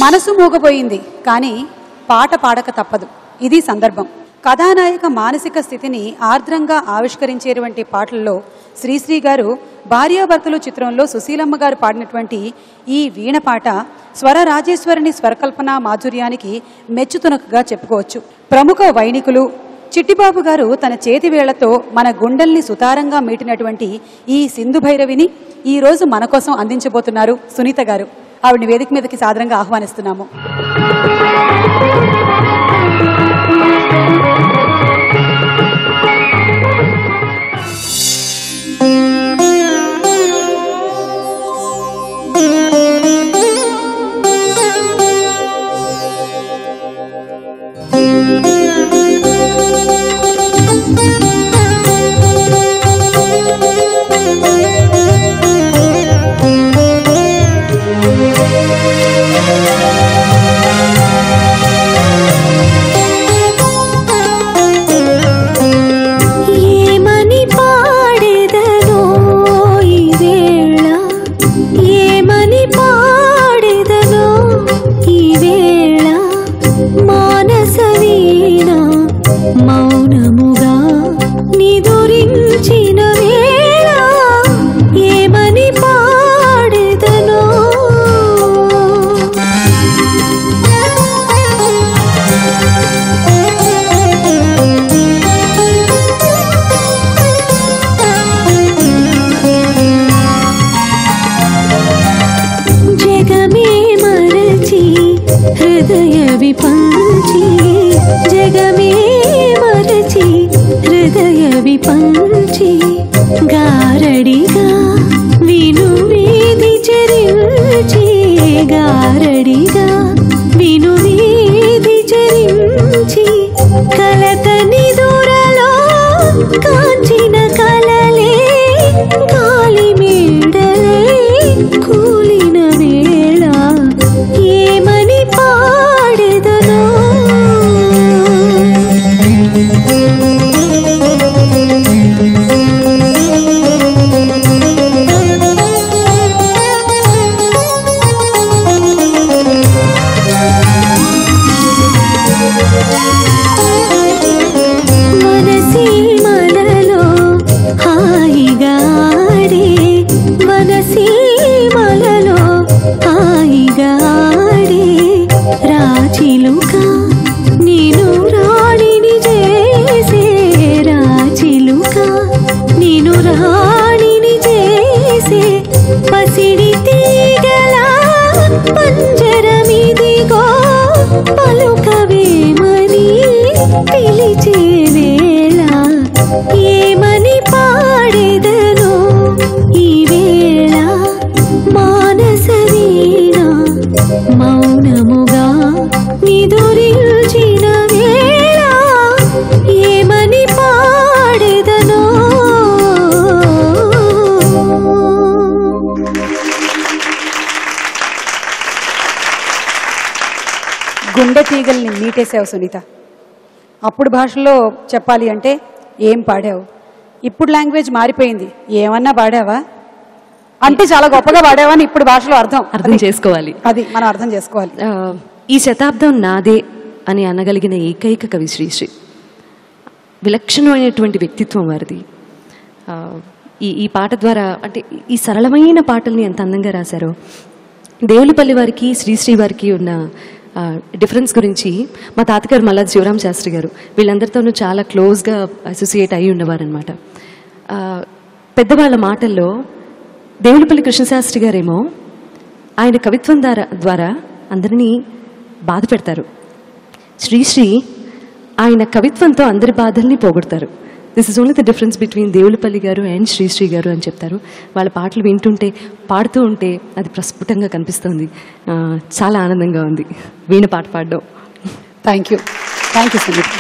మనసు మూగపోయింది కానీ పాట పాడక తప్పదు. ఇది సందర్భం. కథానాయక మానసిక స్థితిని ఆర్ద్రంగా ఆవిష్కరించేటువంటి పాటల్లో శ్రీశ్రీ గారు భార్యాభర్తలు చిత్రంలో సుశీలమ్మ గారు పాడినటువంటి ఈ వీణ పాట స్వర రాజేశ్వరిని స్వరకల్పన మాధుర్యానికి మెచ్చుతునకగా చెప్పుకోవచ్చు. ప్రముఖ వైణికులు చిట్టిబాబు గారు తన చేతి వేళ్లతో మన గుండెల్ని సుతారంగా మీటినటువంటి ఈ సింధు భైరవిని ఈ రోజు మన కోసం అందించబోతున్నారు సునీత గారు. ఆవిడని వేదిక మీదకి సాదరంగా ఆహ్వానిస్తున్నాము. గుండె తీగల్ని మీటేసావు సునీత. అప్పుడు భాషలో చెప్పాలి అంటే ఏం పాడావు. ఇప్పుడు లాంగ్వేజ్ మారిపోయింది, ఏమన్నా పాడావా అంటే చాలా గొప్పగా పాడావా అని ఇప్పుడు భాషలో అర్థం చేసుకోవాలి. అది మనం అర్థం చేసుకోవాలి. ఈ శతాబ్దం నాదే అని అనగలిగిన ఏకైక కవి శ్రీశ్రీ. విలక్షణమైనటువంటి వ్యక్తిత్వం వారిది. ఈ పాట ద్వారా అంటే ఈ సరళమైన పాటల్ని ఎంత అందంగా రాశారో. దేవులపల్లి వారికి శ్రీశ్రీ వారికి ఉన్న డిఫరెన్స్ గురించి మా తాతగారు మల్లాది శివరామ శాస్త్రి గారు వీళ్ళందరితోనూ చాలా క్లోజ్గా అసోసియేట్ అయి ఉన్నవారు అనమాట. పెద్దవాళ్ళ మాటల్లో దేవులపల్లి కృష్ణశాస్త్రి గారేమో ఆయన కవిత్వం ద్వారా అందరినీ బాధ పెడతారు. శ్రీశ్రీ ఆయన కవిత్వంతో అందరి బాధల్ని పోగొడతారు. This is only the difference between Devulapalli గారు అండ్ శ్రీశ్రీ గారు అని చెప్తారు. వాళ్ళ పాటలు వింటుంటే పాడుతూ ఉంటే అది ప్రస్ఫుటంగా కనిపిస్తుంది. చాలా ఆనందంగా ఉంది వీణ పాట పాడడం. Thank you Sunitha.